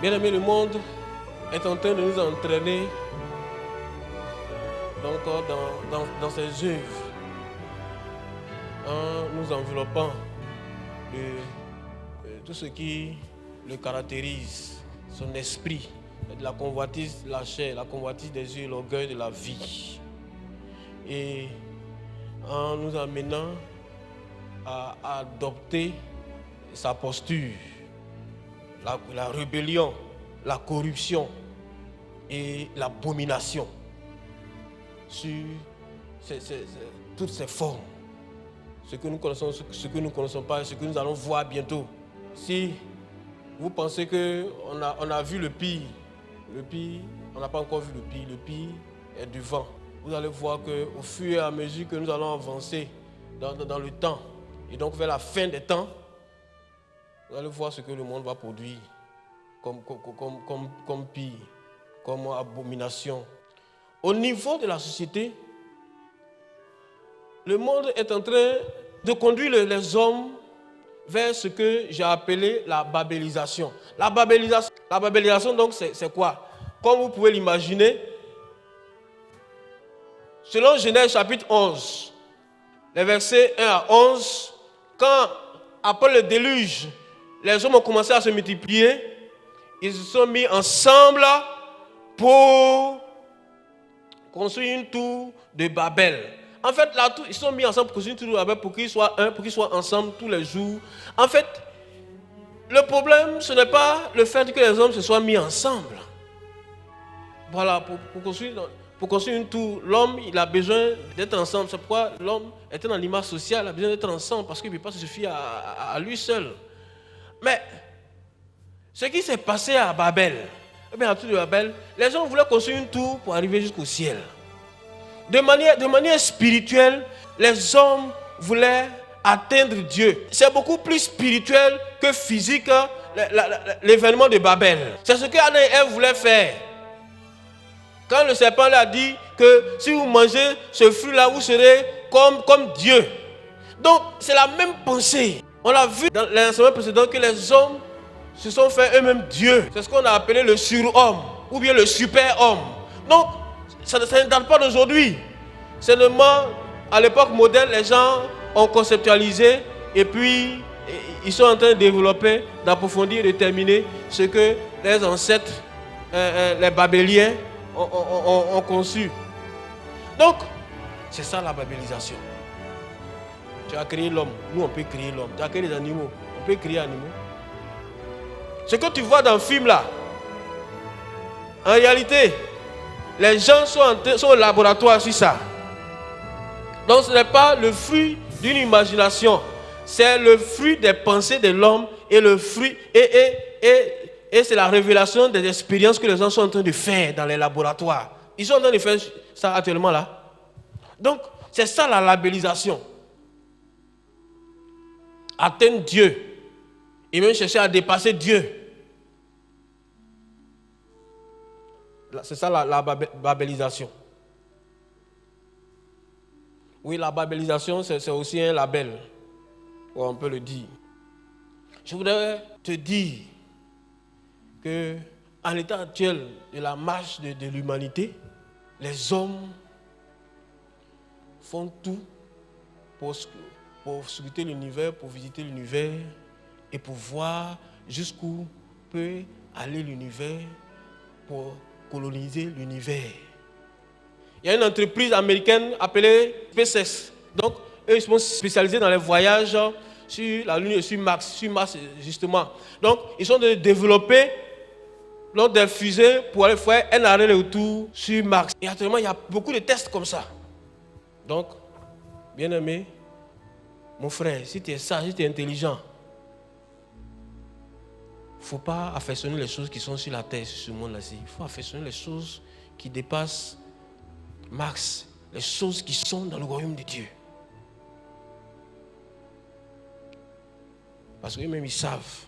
Bien aimé, le monde est en train de nous entraîner donc, dans ses œuvres, en nous enveloppant de tout ce qui le caractérise, son esprit, de la convoitise de la chair, la convoitise des yeux, l'orgueil de la vie. Et en nous amenant à adopter sa posture, la rébellion, la corruption et l'abomination sur toutes ces formes. Ce que nous connaissons, ce que nous ne connaissons pas, ce que nous allons voir bientôt. Si vous pensez qu'on a vu le pire, on n'a pas encore vu le pire est devant. Vous allez voir qu'au fur et à mesure que nous allons avancer dans le temps, et donc vers la fin des temps, vous allez voir ce que le monde va produire comme pire, comme abomination. Au niveau de la société, le monde est en train de conduire les hommes vers ce que j'ai appelé la babélisation. La babélisation donc, c'est quoi? Comme vous pouvez l'imaginer, selon Genèse chapitre 11, les versets 1 à 11, quand, après le déluge, les hommes ont commencé à se multiplier, ils se sont mis ensemble pour construire une tour de Babel. En fait, la tour, ils se sont mis ensemble pour construire une tour de Babel pour qu'ils soient un, pour qu'ils soient ensemble tous les jours. En fait, le problème, ce n'est pas le fait que les hommes se soient mis ensemble. Voilà, pour construire une tour, l'homme, il a besoin d'être ensemble. C'est pourquoi l'homme est un animal social, il a besoin d'être ensemble parce qu'il ne peut pas se suffire à lui seul. Mais, ce qui s'est passé à Babel, à la tour de Babel, les hommes voulaient construire une tour pour arriver jusqu'au ciel. De manière spirituelle, les hommes voulaient atteindre Dieu. C'est beaucoup plus spirituel que physique, l'événement de Babel. C'est ce que Adam et Ève voulaient faire. Quand le serpent leur a dit que si vous mangez ce fruit-là, vous serez comme Dieu. Donc, c'est la même pensée. On l'a vu dans l'enseignement précédent que les hommes se sont fait eux-mêmes Dieu. C'est ce qu'on a appelé le surhomme ou bien le super-homme. Donc, ça ne date pas d'aujourd'hui. Seulement, à l'époque moderne, les gens ont conceptualisé et puis ils sont en train de développer, d'approfondir et de terminer ce que les ancêtres, les Babéliens, ont conçu. Donc, c'est ça la babélisation. Tu as créé l'homme, nous on peut créer l'homme. Tu as créé les animaux, on peut créer les animaux. Ce que tu vois dans le film là, en réalité, les gens sont au laboratoire sur ça. Donc ce n'est pas le fruit d'une imagination, c'est le fruit des pensées de l'homme et le fruit et c'est la révélation des expériences que les gens sont en train de faire dans les laboratoires. Ils sont en train de faire ça actuellement là. Donc c'est ça la labellisation. Atteindre Dieu et même chercher à dépasser Dieu. C'est ça la babélisation. Oui, la babélisation, c'est aussi un label, on peut le dire. Je voudrais te dire qu'en l'état actuel de la marche de l'humanité, les hommes font tout pour scruter l'univers, pour visiter l'univers et pour voir jusqu'où peut aller l'univers pour coloniser l'univers. Il y a une entreprise américaine appelée SpaceX. Donc, eux, ils sont spécialisés dans les voyages sur la Lune et sur Mars justement. Donc, ils sont de développer des fusées pour aller faire un aller-retour sur Mars. Et actuellement, il y a beaucoup de tests comme ça. Donc, bien aimé, mon frère, si tu es sage, si tu es intelligent, il ne faut pas affectionner les choses qui sont sur la terre, sur ce monde-là-ci. Il faut affectionner les choses qui dépassent Mars, les choses qui sont dans le royaume de Dieu. Parce qu'eux-mêmes, ils savent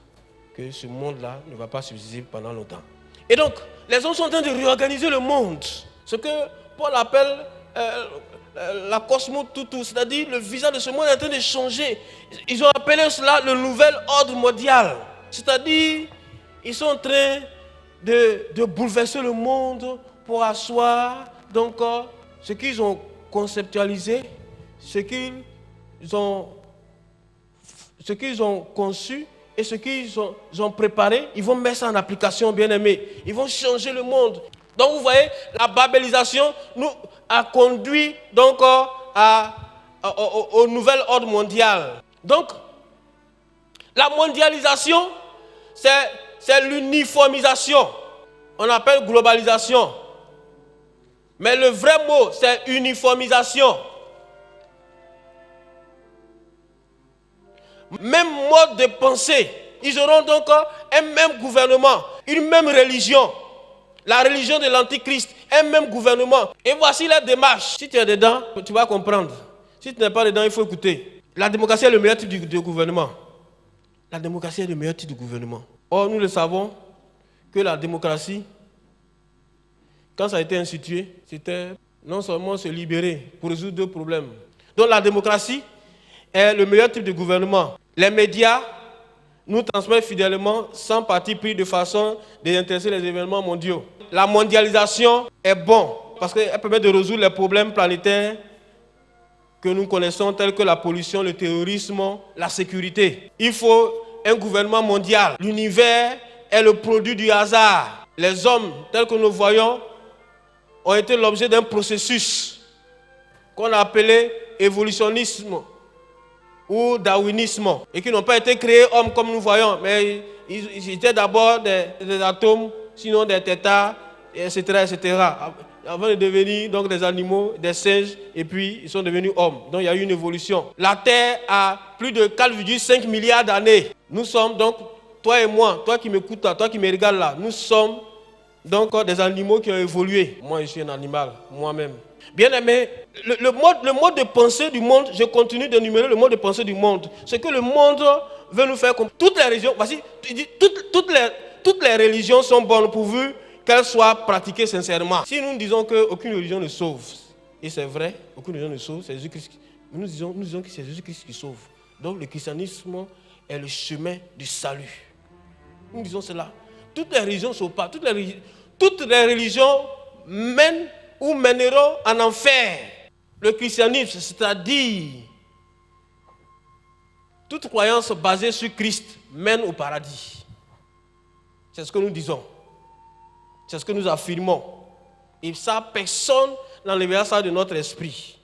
que ce monde-là ne va pas subsister pendant longtemps. Et donc, les hommes sont en train de réorganiser le monde. Ce que Paul appelle la cosmo-toutou, c'est-à-dire le visage de ce monde est en train de changer. Ils ont appelé cela le nouvel ordre mondial. C'est-à-dire, ils sont en train de bouleverser le monde pour asseoir donc ce qu'ils ont conceptualisé, ce qu'ils ont conçu et ce qu'ils ont préparé. Ils vont mettre ça en application, bien-aimés. Ils vont changer le monde. Donc vous voyez, la babélisation nous a conduit donc au nouvel ordre mondial. Donc, la mondialisation, c'est l'uniformisation. On appelle globalisation. Mais le vrai mot, c'est uniformisation. Même mode de pensée. Ils auront donc un même gouvernement, une même religion. La religion de l'Antichrist, un même gouvernement. Et voici la démarche. Si tu es dedans, tu vas comprendre. Si tu n'es pas dedans, il faut écouter. La démocratie est le meilleur type de gouvernement. La démocratie est le meilleur type de gouvernement. Or, nous le savons que la démocratie, quand ça a été institué, c'était non seulement se libérer pour résoudre deux problèmes. Donc la démocratie est le meilleur type de gouvernement. Les médias nous transmettent fidèlement sans parti pris de façon à désintéresser les événements mondiaux. La mondialisation est bon parce qu'elle permet de résoudre les problèmes planétaires que nous connaissons tels que la pollution, le terrorisme, la sécurité. Il faut un gouvernement mondial. L'univers est le produit du hasard. Les hommes tels que nous voyons ont été l'objet d'un processus qu'on a appelé évolutionnisme ou darwinisme et qui n'ont pas été créés hommes comme nous voyons, mais ils étaient d'abord des atomes, sinon des tétards, etc., etc. Avant de devenir donc des animaux, des singes, et puis ils sont devenus hommes. Donc il y a eu une évolution. La Terre a plus de 4,5 milliards d'années. Nous sommes donc, toi et moi, toi qui m'écoutes là, toi qui me regardes là, nous sommes donc des animaux qui ont évolué. Moi je suis un animal, moi-même. Bien aimé, le mode de pensée du monde, je continue d'énumérer le mode de pensée du monde. Ce que le monde veut nous faire comprendre. Toutes les religions, voici, toutes les religions sont bonnes pourvu qu'elles soient pratiquées sincèrement. Si nous disons qu'aucune religion ne sauve, et c'est vrai, aucune religion ne sauve, c'est Jésus-Christ. Nous disons que c'est Jésus-Christ qui sauve. Donc le christianisme est le chemin du salut. Nous disons cela. Toutes les religions ne sauvent pas. Toutes les religions mènent ou mèneront en enfer. Le christianisme, c'est-à-dire toute croyance basée sur Christ mène au paradis. C'est ce que nous disons. C'est ce que nous affirmons. Et ça, personne n'enlèvera ça de notre esprit.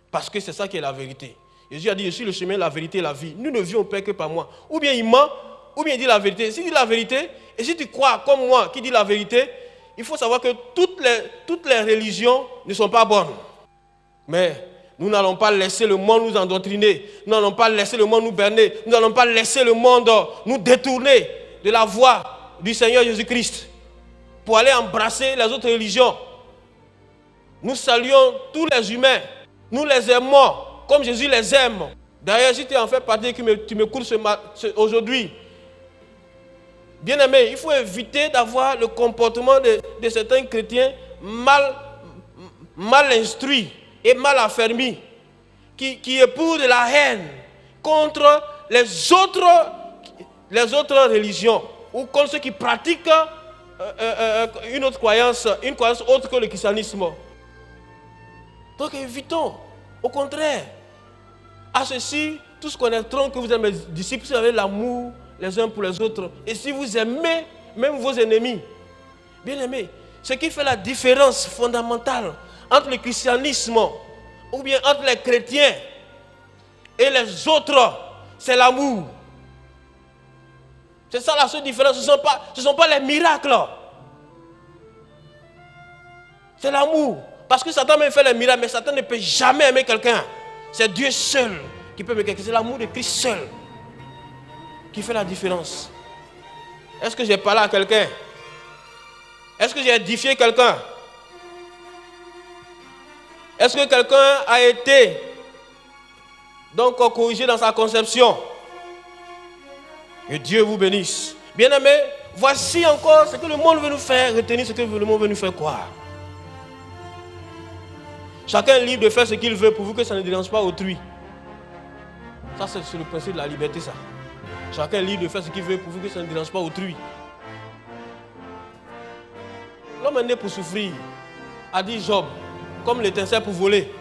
Parce que c'est ça qui est la vérité. Jésus a dit, je suis le chemin, la vérité et la vie. Nous ne vivons au Père que par moi. Ou bien il ment, ou bien il dit la vérité. S'il dit la vérité, et si tu crois comme moi qui dit la vérité, il faut savoir que toutes les religions ne sont pas bonnes. Mais nous n'allons pas laisser le monde nous endoctriner. Nous n'allons pas laisser le monde nous berner. Nous n'allons pas laisser le monde nous détourner de la voie du Seigneur Jésus-Christ pour aller embrasser les autres religions. Nous saluons tous les humains. Nous les aimons comme Jésus les aime. D'ailleurs, si tu en fais partie et que tu m'écoutes aujourd'hui, bien aimé, il faut éviter d'avoir le comportement de certains chrétiens mal instruits et mal affermis, qui éprouvent de la haine contre les autres religions ou contre ceux qui pratiquent une croyance autre que le christianisme. Donc évitons, au contraire, à ceci, tous connaîtront que vous êtes mes disciples si vous avez l'amour les uns pour les autres. Et si vous aimez même vos ennemis, bien aimés, ce qui fait la différence fondamentale entre le christianisme ou bien entre les chrétiens et les autres, c'est l'amour. C'est ça la seule différence. Ce ne sont pas les miracles. C'est l'amour. Parce que Satan même fait les miracles, mais Satan ne peut jamais aimer quelqu'un. C'est Dieu seul qui peut aimer quelqu'un. C'est l'amour de Christ seul qui fait la différence. Est-ce que j'ai parlé à quelqu'un? Est-ce que j'ai édifié quelqu'un? Est-ce que quelqu'un a été donc corrigé dans sa conception? Que Dieu vous bénisse. Bien-aimés, voici encore ce que le monde veut nous faire retenir, ce que le monde veut nous faire croire. Chacun est libre de faire ce qu'il veut pourvu que ça ne dérange pas autrui. Ça, c'est le principe de la liberté, ça. Chacun est libre de faire ce qu'il veut pourvu que ça ne dérange pas autrui. l'homme est né pour souffrir, a dit Job, comme l'étincelle pour voler.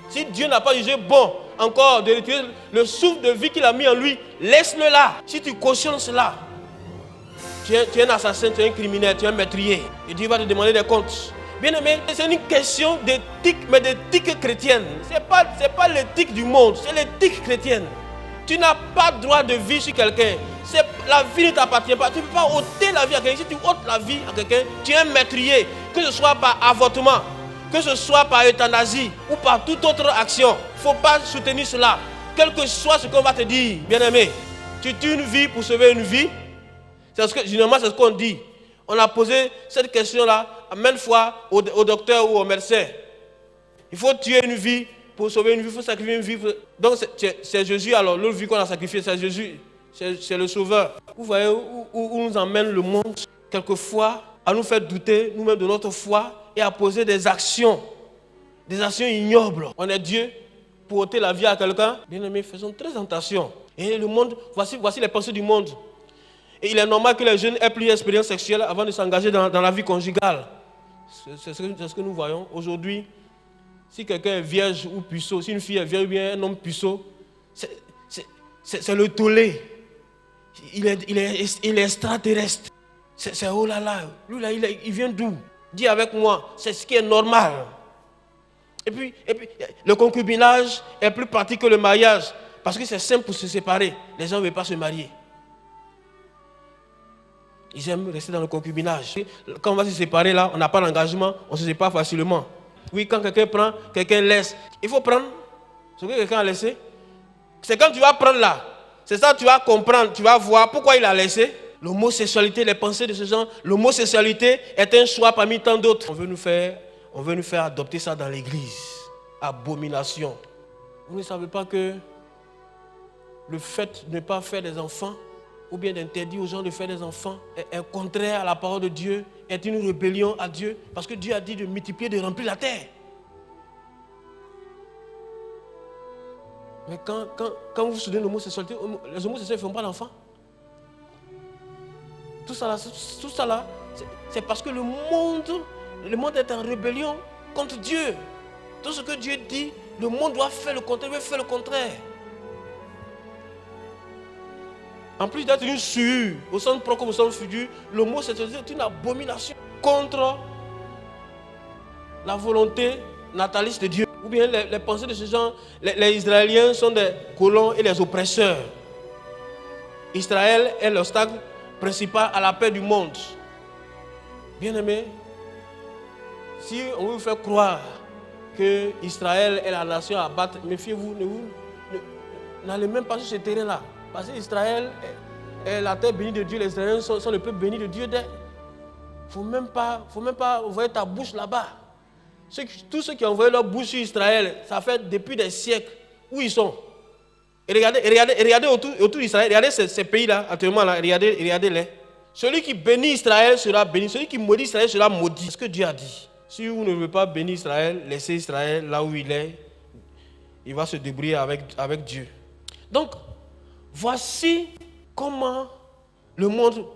Si Dieu n'a pas jugé bon encore de retirer le souffle de vie qu'il a mis en lui, laisse-le là. Si tu cautionnes cela, tu es un assassin, tu es un criminel, tu es un meurtrier. Et Dieu va te demander des comptes. Bien aimé, c'est une question d'éthique, mais d'éthique chrétienne. Ce n'est pas l'éthique du monde, c'est l'éthique chrétienne. Tu n'as pas droit de vie sur quelqu'un. La vie ne t'appartient pas. Tu ne peux pas ôter la vie à quelqu'un. Si tu ôtes la vie à quelqu'un, tu es un meurtrier. Que ce soit par avortement, que ce soit par euthanasie ou par toute autre action. Il ne faut pas soutenir cela. Quel que soit ce qu'on va te dire, bien aimé. Tu tues une vie pour sauver une vie. Généralement, c'est ce qu'on dit. On a posé cette question-là maintes fois au docteur ou au médecin. Il faut tuer une vie pour sauver une vie, il faut sacrifier une vie. Donc c'est Jésus, alors l'autre vie qu'on a sacrifié, c'est Jésus, c'est le Sauveur. Vous voyez où nous emmène le monde, quelquefois, à nous faire douter nous-mêmes de notre foi et à poser des actions ignobles. On est Dieu pour ôter la vie à quelqu'un. Bien aimés, faisons très attention. Et le monde, voici les pensées du monde. Et il est normal que les jeunes aient plus d'expérience sexuelle avant de s'engager dans la vie conjugale. C'est ce que nous voyons aujourd'hui. Si quelqu'un est vierge ou puceau, si une fille est vierge ou bien un homme puceau, c'est le tollé. Il est extraterrestre. C'est oh là là. Lui là, il vient d'où? Dis avec moi, c'est ce qui est normal. Et puis, le concubinage est plus pratique que le mariage. Parce que c'est simple pour se séparer. Les gens ne veulent pas se marier. Ils aiment rester dans le concubinage. Quand on va se séparer là, on n'a pas d'engagement, on se sépare facilement. Oui, quand quelqu'un prend, quelqu'un laisse. Il faut prendre ce que quelqu'un a laissé. C'est quand tu vas prendre là. C'est ça que tu vas comprendre, tu vas voir pourquoi il a laissé. L'homosexualité, les pensées de ce genre. L'homosexualité est un choix parmi tant d'autres. On veut nous faire adopter ça dans l'église. Abomination. Vous ne savez pas que le fait de ne pas faire des enfants, ou bien d'interdire aux gens de faire des enfants, est contraire à la parole de Dieu, est une rébellion à Dieu, parce que Dieu a dit de multiplier, de remplir la terre. Mais quand vous soutenez l'homosexualité, les homosexuels ne font pas d'enfants. Tout ça là, c'est parce que le monde est en rébellion contre Dieu. Tout ce que Dieu dit, le monde doit faire le contraire, il veut faire le contraire. En plus d'être une souillure au sens propre comme au sens figure, l'homosexualité est une abomination contre la volonté nataliste de Dieu. Ou bien les pensées de ce genre, les Israéliens sont des colons et des oppresseurs. Israël est l'obstacle principal à la paix du monde. Bien aimé, si on veut vous faire croire que Israël est la nation à battre, méfiez-vous, n'allez même pas sur ce terrain-là. Parce qu'Israël est la terre bénie de Dieu, les Israéliens sont le peuple béni de Dieu. Il ne faut même pas envoyer ta bouche là-bas. Tous ceux qui ont envoyé leur bouche sur Israël, ça fait depuis des siècles où ils sont. Et regardez autour d'Israël, regardez ces pays-là, actuellement, là, regardez-les. Celui qui bénit Israël sera béni, celui qui maudit Israël sera maudit. C'est ce que Dieu a dit. Si vous ne voulez pas bénir Israël, laissez Israël là où il est. Il va se débrouiller avec Dieu. Donc, voici comment le monde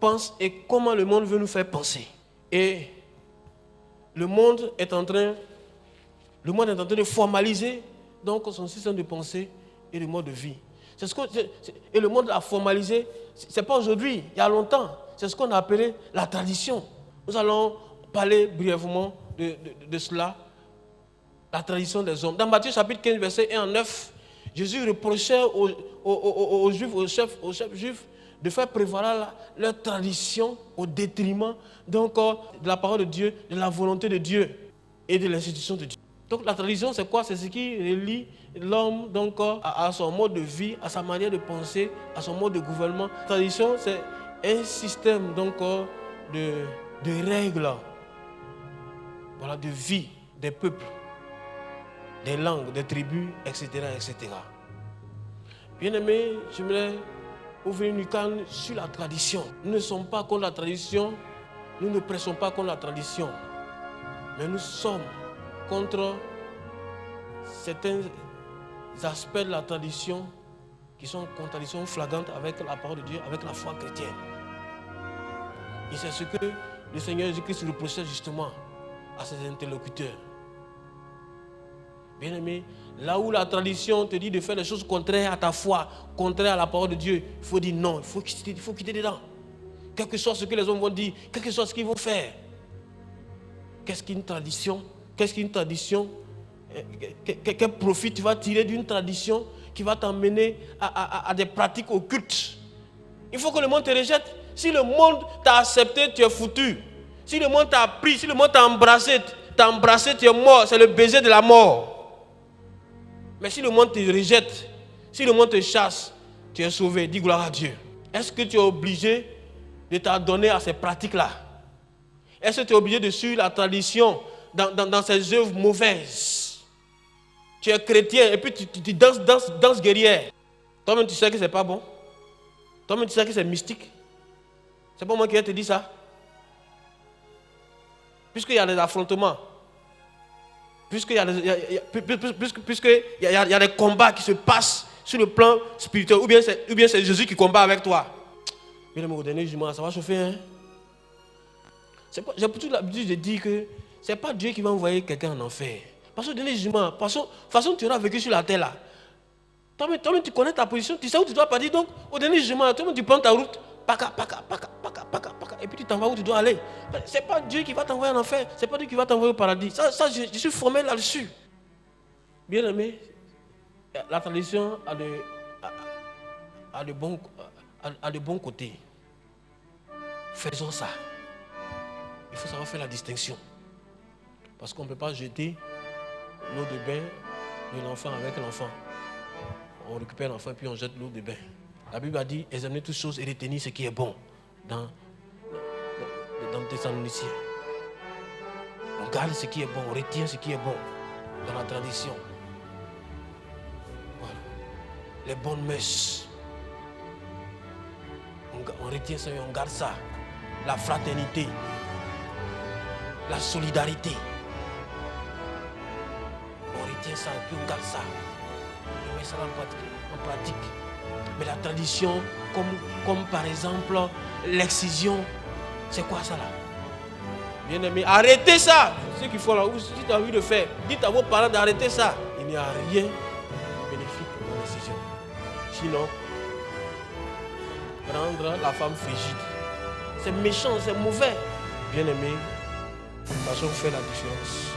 pense et comment le monde veut nous faire penser. Et le monde est en train de formaliser donc son système de pensée et de mode de vie. Et le monde a formalisé, ce n'est pas aujourd'hui, il y a longtemps. C'est ce qu'on a appelé la tradition. Nous allons parler brièvement de cela, la tradition des hommes. Dans Matthieu chapitre 15, verset 1 à 9, Jésus reprochait aux Juifs, aux chefs juifs, de faire prévaloir leur tradition au détriment donc, de la parole de Dieu, de la volonté de Dieu et de l'institution de Dieu. Donc la tradition, c'est quoi? C'est ce qui relie l'homme donc, à son mode de vie, à sa manière de penser, à son mode de gouvernement. La tradition, c'est un système donc, de règles, voilà, de vie des peuples, des langues, des tribus, etc. etc. Bien aimé, j'aimerais ouvrir une canne sur la tradition. Nous ne sommes pas contre la tradition, nous ne pressons pas contre la tradition, mais nous sommes contre certains aspects de la tradition qui sont en contradiction flagrante avec la parole de Dieu, avec la foi chrétienne. Et c'est ce que le Seigneur Jésus-Christ reprochait justement à ses interlocuteurs. Bien-aimé, là où la tradition te dit de faire des choses contraires à ta foi, contraires à la parole de Dieu, il faut dire non, il faut quitter dedans. Quel que soit ce que les hommes vont dire, quel que soit ce qu'ils vont faire. Qu'est-ce qu'une tradition? Qu'est-ce qu'une tradition? Quel profit tu vas tirer d'une tradition qui va t'emmener à des pratiques occultes? Il faut que le monde te rejette. Si le monde t'a accepté, tu es foutu. Si le monde t'a pris, si le monde t'a embrassé, tu es mort. C'est le baiser de la mort. Mais si le monde te rejette, si le monde te chasse, tu es sauvé. Dis gloire à Dieu. Est-ce que tu es obligé de t'adonner à ces pratiques-là? Est-ce que tu es obligé de suivre la tradition dans ces œuvres mauvaises? Tu es chrétien et puis tu danses guerrière. Toi-même tu sais que ce n'est pas bon. Toi-même tu sais que c'est mystique. C'est pas moi qui vais te dire ça. Puisqu'il y a des affrontements, puisqu'il y a des combats qui se passent sur le plan spirituel, ou bien c'est Jésus qui combat avec toi. Mais au dernier jugement, ça va chauffer. Hein? J'ai plutôt l'habitude de dire que ce n'est pas Dieu qui va envoyer quelqu'un en enfer. Parce que au dernier jugement, de toute façon tu auras vécu sur la terre là. Toi-même tu connais ta position, tu sais où tu dois partir. Donc au dernier jugement, toi-même tu prends ta route. Et puis tu t'en vas où tu dois aller. Ce n'est pas Dieu qui va t'envoyer en enfer. Ce n'est pas Dieu qui va t'envoyer au paradis. Ça je suis formé là-dessus. Bien aimé, la tradition a de bons côtés. Faisons ça. Il faut savoir faire la distinction. Parce qu'on ne peut pas jeter l'eau de bain de l'enfant avec l'enfant. On récupère l'enfant et puis on jette l'eau de bain. La Bible a dit, examinez toutes choses et retenez ce qui est bon dans Thessaloniciens. On garde ce qui est bon, on retient ce qui est bon dans la tradition. Voilà. Les bonnes mœurs. On retient ça et on garde ça. La fraternité. La solidarité. On retient ça et puis on garde ça. On met ça en pratique. Mais la tradition, comme par exemple l'excision, c'est quoi ça là? Bien aimé, arrêtez ça. Ce qu'il faut là, si tu as envie de faire, dites à vos parents d'arrêter ça. Il n'y a rien de bénéfique dans l'excision. Sinon, rendre la femme frigide, c'est méchant, c'est mauvais. Bien aimé, façon faire la différence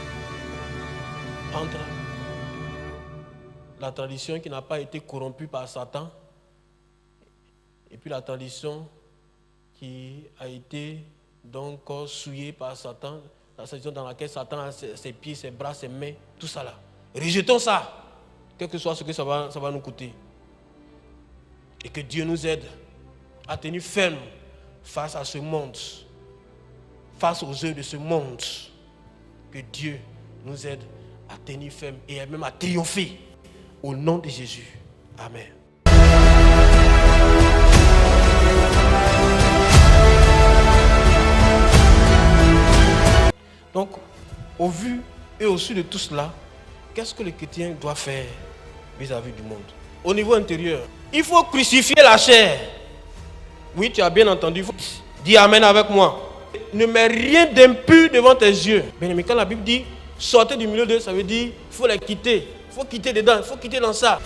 entre la tradition qui n'a pas été corrompue par Satan et puis la tradition qui a été donc souillée par Satan, la tradition dans laquelle Satan a ses pieds, ses bras, ses mains, tout ça là. Rejetons ça, quel que soit ce que ça va nous coûter. Et que Dieu nous aide à tenir ferme face à ce monde, face aux œuvres de ce monde. Que Dieu nous aide à tenir ferme et même à triompher au nom de Jésus. Amen. Donc, au vu et au su de tout cela, qu'est-ce que le chrétien doit faire vis-à-vis du monde? Au niveau intérieur, il faut crucifier la chair. Oui, tu as bien entendu. Dis Amen avec moi. Ne mets rien d'impur devant tes yeux. Bien, mais quand la Bible dit sortez du milieu d'eux, ça veut dire qu'il faut les quitter. Il faut quitter dedans, il faut quitter dans ça.